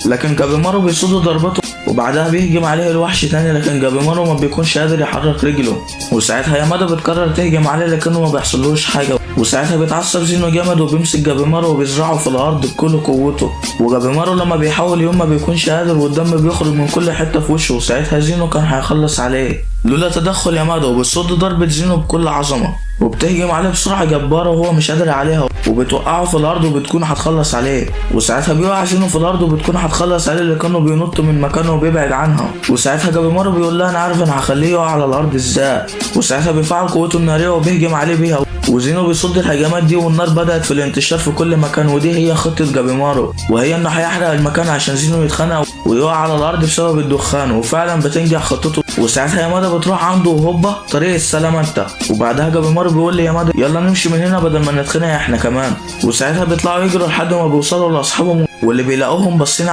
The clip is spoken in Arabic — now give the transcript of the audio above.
لكن جابيمارو بيصد ضربته وبعدها بيهجم عليه الوحش تاني، لكن جابيمارو ما بيكونش قادر يحرك رجله. وساعتها يامادا بتقرر تهجم عليه لكنه ما بيحصلوش حاجه. وساعتها بيتعصب زينو جامد وبيمسك جابيمارو وبيزرعه في الارض بكل قوته. وجابيمارو لما بيحاول يوم ما بيكونش قادر والدم بيخرج من كل حته في وشه. وساعتها زينو كان هيخلص عليه لولا تدخل يامادا، وبتصد ضربه زينو بكل عظمه وبتهجم عليه بسرعه جباره وهو مش قادر عليها وبتوقعه في الارض وبتكون هتخلص عليه. وساعتها بيقع زينو في الارض وبتكون هتخلص عليه لكنه بينط من مكانه وبيبعد عنها. وساعتها جابيمارو بيقول لها انا عارف انا هخليه يقع على الارض ازاي. وساعتها بيفعل قوته الناريه وبيهجم عليه بيها، وزينو بيصد الهجمات دي والنار بدأت في الانتشار في كل مكان. ودي هي خطة جابيمارو، وهي انه هيحرق المكان عشان زينو يتخنق ويقع على الارض بسبب الدخان. وفعلا بتنجح خطته. وساعتها يامادا بتروح عنده وهوبا طريق السلام انت. وبعدها جابيمارو بيقول لي يامادا يلا نمشي من هنا بدل ما نتخنق احنا كمان. وساعتها بيطلعوا يجروا لحد ما بيوصلوا لاصحابهم واللي بيلاقوهم باصين